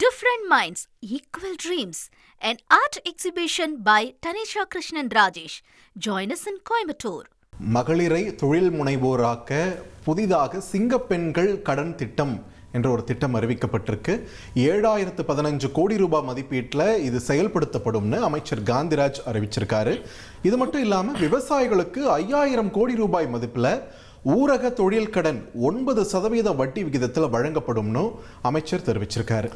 Different Minds, Equal Dreams, an art exhibition by Tanisha Krishnan Rajesh. Join us in Coimbatore. மகளிரை தொழில் முனைவோராக்க புதிதாக சிங்கப்பெண்கள் கடன் திட்டம் என்ற ஒரு திட்டம் அறிவிக்கப்பட்டிருக்கு. 7015 கோடி ரூபாய் மதிப்பீட்டில் இது செயல்படுத்தப்படும்னு அமைச்சர் காந்திராஜ் அறிவிச்சிருக்காரு. இது மட்டும் இல்லாமல் விவசாயிகளுக்கு 5000 கோடி ரூபாய் மதிப்பில் ஊரக தொழில் கடன் 9% வட்டி விகிதத்தில் வழங்கப்படும்னு அமைச்சர் தெரிவிச்சிருக்காரு.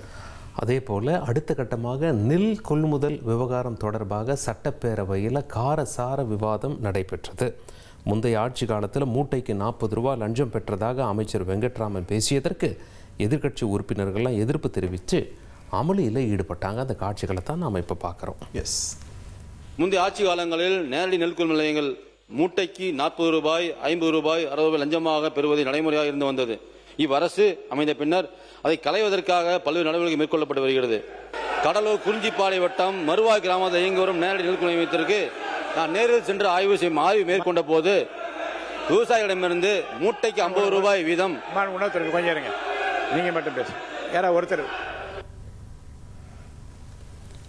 அதே போல் அடுத்த கட்டமாக நெல் கொள்முதல் விவகாரம் தொடர்பாக சட்டப்பேரவையில் காரசார விவாதம் நடைபெற்றது. முந்தைய ஆட்சி காலத்தில் மூட்டைக்கு 40 ரூபா லஞ்சம் பெற்றதாக அமைச்சர் வெங்கட்ராமன் பேசியதற்கு எதிர்க்கட்சி உறுப்பினர்கள்லாம் எதிர்ப்பு தெரிவித்து அமளியில் ஈடுபட்டாங்க. அந்த காட்சிகளை தான் நாம் இப்போ பார்க்குறோம். முந்தைய ஆட்சி காலங்களில் நேரடி நெல் கொள்முதல் நிலையங்கள் மூட்டைக்கு 40 ரூபாய், 50 ரூபாய், 60 ரூபாய் லஞ்சமாக பெறுவது நடைமுறையாக இருந்து வந்தது. இவ்வரசு அமைந்த பின்னர் அதை களைவதற்காக பல்வேறு நடவடிக்கை மேற்கொள்ளப்பட்டு வருகிறது. கடலூர் குறிஞ்சிப்பாலை வட்டம் மறுவாய் கிராமத்தில் இயங்கி வரும் நேரடி நெல் கொள்முதல் நிலையத்திற்கு நான் நேரில் சென்று ஆய்வு மேற்கொண்ட போது விவசாயிகளிடமிருந்து மூட்டைக்கு 50 ரூபாய் வீதம் கொஞ்சம் இருங்க, நீங்க மட்டும் பேச யாரா ஒருத்தர்.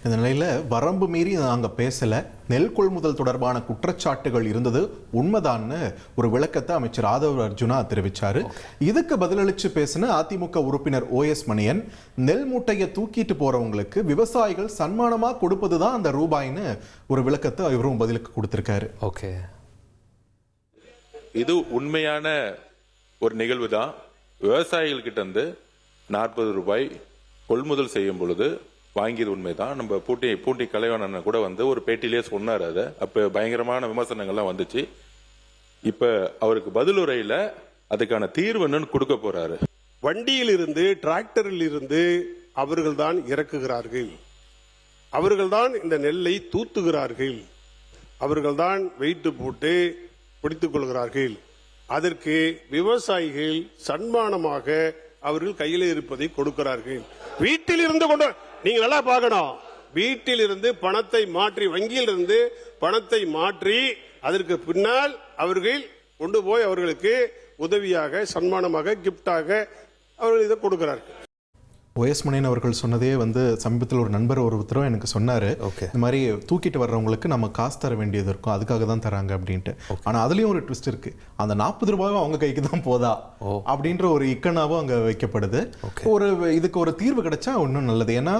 இந்த நிலையில் வரம்பு மீறி நாங்கள் பேசலை, நெல் கொள்முதல் தொடர்பான குற்றச்சாட்டுகள் இருந்தது உண்மைதான்னு ஒரு விளக்கத்தை அமைச்சர் ஆதவ அர்ஜுனா தெரிவித்தார். இதுக்கு பதிலளித்து பேசின அதிமுக உறுப்பினர் OS மணியன், நெல் மூட்டையை தூக்கிட்டு போறவங்களுக்கு விவசாயிகள் சன்மானமாக கொடுப்பது தான் அந்த ரூபாய்னு ஒரு விளக்கத்தை இவரும் பதிலுக்கு கொடுத்திருக்காரு. ஓகே, இது உண்மையான ஒரு நிகழ்வு தான். விவசாயிகள் கிட்ட இருந்து 40 ரூபாய் கொள்முதல் செய்யும் பொழுது வாங்கியது உண்மைதான். நம்ம பூண்டி கலைவாணன் கூட வந்து ஒரு பேட்டிலேயே சொன்னார். அதை அப்ப பயங்கரமான விமர்சனங்கள்லாம் வந்துச்சு. இப்ப அவருக்கு பதிலுரையில அதுக்கான தீர்வு என்னன்னு கொடுக்க போறாரு. வண்டியில் இருந்து டிராக்டரில் இருந்து அவர்கள் தான் இறக்குகிறார்கள், அவர்கள் தான் இந்த நெல்லை தூத்துகிறார்கள், அவர்கள் தான் வெயிட்டு போட்டு பிடித்துக் கொள்கிறார்கள். அதற்கு விவசாயிகள் சன்மானமாக அவர்கள் கையில் இருப்பதை கொடுக்கிறார்கள். வீட்டில் இருந்து கொண்டு நீங்க நல்லா பார்க்கணும், வீட்டில் இருந்து பணத்தை மாற்றி, வங்கியில் இருந்து பணத்தை மாற்றி அதற்கு பின்னால் அவர்கள் கொண்டு போய் அவர்களுக்கு உதவியாக சன்மானமாக கிப்டாக அவர்கள் இதை கொடுக்கிறார்கள். OS மணியன் அவர்கள் சொன்னதே வந்து சமீபத்தில் ஒரு நண்பர் ஒருத்தரும் எனக்கு சொன்னார், இந்த மாதிரி தூக்கிட்டு வர்றவங்களுக்கு நம்ம காசு தர வேண்டியது இருக்கும், அதுக்காக தான் தராங்க அப்படின்ட்டு. ஆனால் அதுலேயும் ஒரு ட்விஸ்ட் இருக்கு, அந்த 40 ரூபாயும் அவங்க கைக்கு தான் போதா அப்படின்ற ஒரு இக்கனாவும் அங்கே வைக்கப்படுது. இதுக்கு ஒரு தீர்வு கிடைச்சா இன்னும் நல்லது. ஏன்னா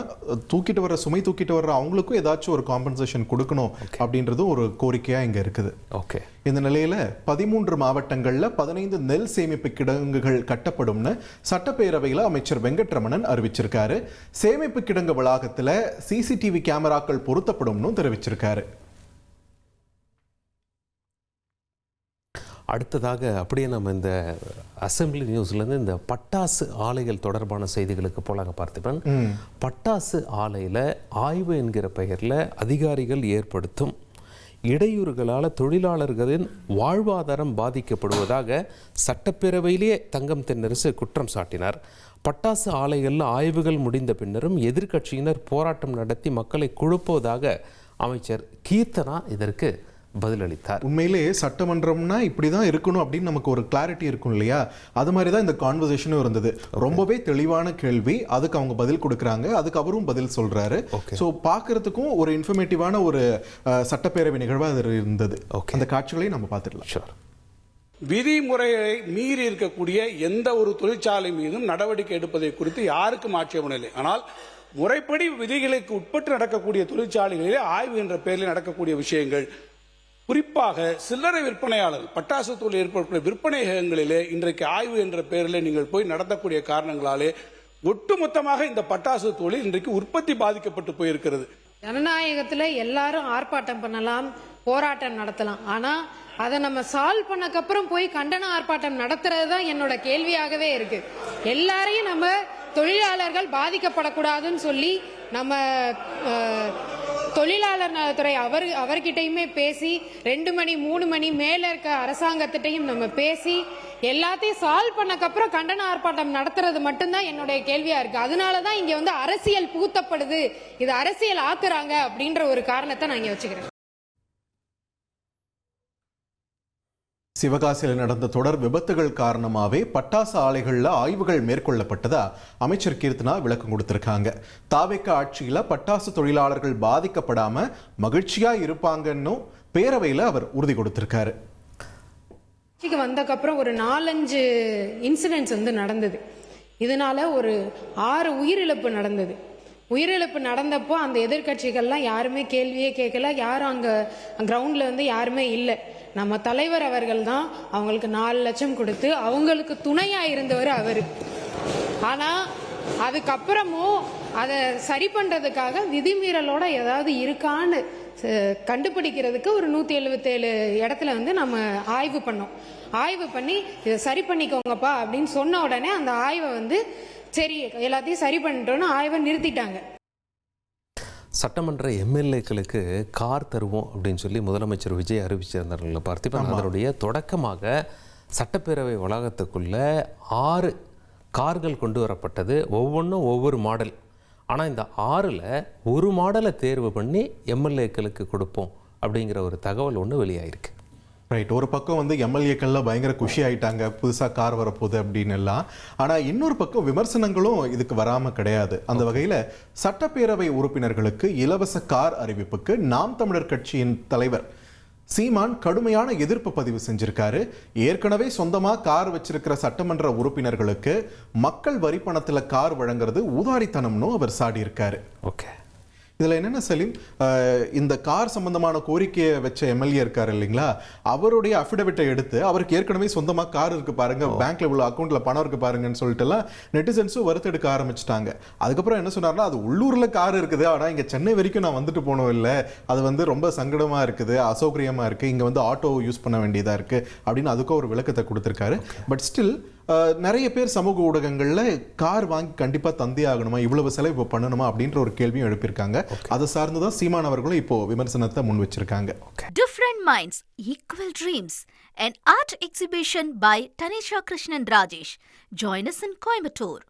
தூக்கிட்டு வர்ற சுமை தூக்கிட்டு வர்ற அவங்களுக்கும் ஏதாச்சும் ஒரு காம்பன்சேஷன் கொடுக்கணும் அப்படின்றதும் ஒரு கோரிக்கையாக இங்கே இருக்குது. ஓகே, இந்த நிலையில் 13 மாவட்டங்களில் 15 நெல் சேமிப்பு கிடங்குகள் கட்டப்படும்னு சட்டப்பேரவையில் அமைச்சர் வெங்கட்ரமணன் அறிவிச்சிருக்காரு. சேமிப்பு கிடங்கு வளாகத்தில் CCTV கேமராக்கள் பொருத்தப்படும்னு தெரிவிச்சிருக்காரு. அடுத்ததாக அப்படியே நம்ம இந்த அசம்பிளி நியூஸ்லேருந்து இந்த பட்டாசு ஆலைகள் தொடர்பான செய்திகளுக்கு போலாங்க பார்த்திபன். பட்டாசு ஆலையில் ஆய்வு என்கிற பெயரில் அதிகாரிகள் ஏற்படுத்தும் இடையூறுகளால் தொழிலாளர்களின் வாழ்வாதாரம் பாதிக்கப்படுவதாக சட்டப்பேரவையிலேயே தங்கம் தென்னரசு குற்றம் சாட்டினார். பட்டாசு ஆலைகளில் ஆய்வுகள் முடிந்த பின்னரும் எதிர்க்கட்சியினர் போராட்டம் நடத்தி மக்களை குழப்புவதாக அமைச்சர் கீர்த்தனா இதற்கு பதிலளித்தார். உண்மையிலே சட்டமன்றம்னா இப்படிதான் இருக்கணும் அப்படின்னு நமக்கு ஒரு கிளாரிட்டி இருக்கும் இல்லையா, அது மாதிரி தான் இந்த கான்வர்சேஷனும் இருந்தது. ரொம்பவே தெளிவான கேள்வி, அதுக்கு அவங்க பதில் கொடுக்குறாங்க, அதுக்கு அவரும் பதில் சொல்றாரு. ஸோ பார்க்கறதுக்கும் ஒரு இன்ஃபர்மேட்டிவான ஒரு சட்டப்பேரவை நிகழ்வாக அது இருந்தது. அந்த காட்சிகளையும் நம்ம பார்த்துடலாம். விதிமுறையை மீறி இருக்கக்கூடிய எந்த ஒரு தொழிற்சாலை மீதும் நடவடிக்கை எடுப்பதை குறித்து யாருக்கும் ஆட்சேபனை இல்லை. ஆனால் முறைப்படி விதிகளுக்கு உட்பட்டு நடக்கக்கூடிய தொழிற்சாலைகளிலே ஆய்வு என்ற பெயரில் நடக்கக்கூடிய விஷயங்கள், குறிப்பாக சில்லறை விற்பனையாளர் பட்டாசு தொழில் ஏற்படக்கூடிய விற்பனைகளிலே இன்றைக்கு ஆய்வு என்ற பெயரில் நீங்கள் போய் நடத்தக்கூடிய காரணங்களாலே ஒட்டுமொத்தமாக இந்த பட்டாசு தொழில் இன்றைக்கு உற்பத்தி பாதிக்கப்பட்டு போயிருக்கிறது. ஜனநாயகத்தில் எல்லாரும் ஆர்ப்பாட்டம் பண்ணலாம், போராட்டம் நடத்தலாம். ஆனா அதை நம்ம சால்வ் பண்ணக்கப்புறம் போய் கண்டன ஆர்ப்பாட்டம் நடத்துறது தான் என்னோட கேள்வியாகவே இருக்கு. எல்லாரையும் நம்ம தொழிலாளர்கள் பாதிக்கப்படக்கூடாதுன்னு சொல்லி நம்ம தொழிலாளர் நலத்துறை அவர்கிட்டையுமே பேசி 2 மணி 3 மணி மேல இருக்க அரசாங்கத்திட்டையும் நம்ம பேசி எல்லாத்தையும் சால்வ் பண்ணக்கப்புறம் கண்டன ஆர்ப்பாட்டம் நடத்துறது மட்டும்தான் என்னுடைய கேள்வியா இருக்கு. அதனாலதான் இங்க வந்து அரசியல் பூத்தப்படுது, இது அரசியல் ஆக்குறாங்க அப்படின்ற ஒரு காரணத்தை நான் இங்க வச்சுக்கிறேன். சிவகாசியில் நடந்த தொடர் விபத்துகள் காரணமாகவே பட்டாசு ஆலைகளில் ஆய்வுகள் மேற்கொள்ளப்பட்டதா அமைச்சர் கீர்த்தனா விளக்கம் கொடுத்திருக்காங்க. தாவேக ஆட்சியில் பட்டாசு தொழிலாளர்கள் பாதிக்கப்படாம மகிழ்ச்சியா இருப்பாங்கன்னு பேரவையில் அவர் உறுதி கொடுத்திருக்காரு. ஆட்சிக்கு வந்தக்கப்புறம் ஒரு 4-5 இன்சிடென்ட்ஸ் நடந்தது. இதனால ஒரு 6 உயிரிழப்பு நடந்தது. உயிரிழப்பு நடந்தப்போ அந்த எதிர்கட்சிகள்லாம் யாருமே கேள்வியே கேட்கல, யாரும் அங்கே கிரவுண்டில் யாருமே இல்லை. நம்ம தலைவர் அவர்கள் தான் அவங்களுக்கு 4 லட்சம் கொடுத்து அவங்களுக்கு துணையாக இருந்தவர் அவர். ஆனால் அதுக்கப்புறமும் அதை சரி பண்ணுறதுக்காக விதிமீறலோட ஏதாவது இருக்கான்னு கண்டுபிடிக்கிறதுக்கு ஒரு 177 இடத்துல நம்ம ஆய்வு பண்ணோம். ஆய்வு பண்ணி இதை சரி பண்ணிக்கோங்கப்பா அப்படின்னு சொன்ன உடனே அந்த ஆய்வை சரி எல்லாத்தையும் சரி பண்ணிட்டோன்னு ஆய்வை நிறுத்திட்டாங்க. சட்டமன்ற எம்எல்ஏக்களுக்கு கார் தருவோம் அப்படின்னு சொல்லி முதலமைச்சர் விஜய் அறிவிச்சிருந்தார்கள் பார்த்திபன். அதனுடைய தொடக்கமாக சட்டப்பேரவை வளாகத்துக்குள்ள 6 கார்கள் கொண்டு வரப்பட்டது. ஒவ்வொன்றும் ஒவ்வொரு மாடல். ஆனால் இந்த 6ல் ஒரு மாடலை தேர்வு பண்ணி எம்எல்ஏக்களுக்கு கொடுப்போம் அப்படிங்கிற ஒரு தகவல் ஒன்று வெளியாயிருக்கு. ரைட். ஒரு பக்கம் எம்எல்ஏக்கள்லாம் பயங்கர குஷி ஆயிட்டாங்க, புதுசாக கார் வரப்போகுது அப்படின்னு எல்லாம். ஆனால் இன்னொரு பக்கம் விமர்சனங்களும் இதுக்கு வராமல் கிடையாது. அந்த வகையில் சட்டப்பேரவை உறுப்பினர்களுக்கு இலவச கார் அறிவிப்புக்கு நாம் தமிழர் கட்சியின் தலைவர் சீமான் கடுமையான எதிர்ப்பு பதிவு செஞ்சிருக்காரு. ஏற்கனவே சொந்தமாக கார் வச்சிருக்கிற சட்டமன்ற உறுப்பினர்களுக்கு மக்கள் வரி பணத்தில் கார் வழங்குறது ஊதாரித்தனம்னு அவர் சாடியிருக்காரு. ஓகே. இதில் என்னென்ன சலீம், இந்த கார் சம்பந்தமான கோரிக்கையை வச்ச எம்எல்ஏ இருக்காரு இல்லைங்களா, அவருடைய அஃபிடவிட்டை எடுத்து அவருக்கு ஏற்கனவே சொந்தமாக கார் இருக்கு பாருங்க, பேங்க்ல உள்ள அக்கௌண்ட்ல பணம் இருக்கு பாருங்கன்னு சொல்லிட்டுலாம் நெட்டிசன்ஸும் வறுத்தெடுக்க ஆரம்பிச்சிட்டாங்க. அதுக்கப்புறம் என்ன சொன்னார்னா, அது உள்ளூர்ல கார் இருக்குது, ஆனால் இங்கே சென்னை வரைக்கும் நான் வந்துட்டு போனோம் இல்லை, அது ரொம்ப சங்கடமா இருக்குது, அசௌகரியமா இருக்கு, இங்கே ஆட்டோ யூஸ் பண்ண வேண்டியதா இருக்கு அப்படின்னு அதுக்கும் ஒரு விளக்கத்தை கொடுத்துருக்காரு. பட் ஸ்டில் நிறைய பேர் சமூக ஊடகங்களில் கார் வாங்கி கண்டிப்பாக தந்தே ஆகணுமா, இவ்வளவு செலவு இப்போ பண்ணணுமா அப்படின்ற ஒரு கேள்வியும் எழுப்பியிருக்காங்க. அதை சார்ந்துதான் சீமான் அவர்களும் இப்போ விமர்சனத்தை முன் வச்சிருக்காங்க. Different Minds, Equal Dreams, an art exhibition by Tanisha Krishnan Rajesh. Join us in Coimbatore.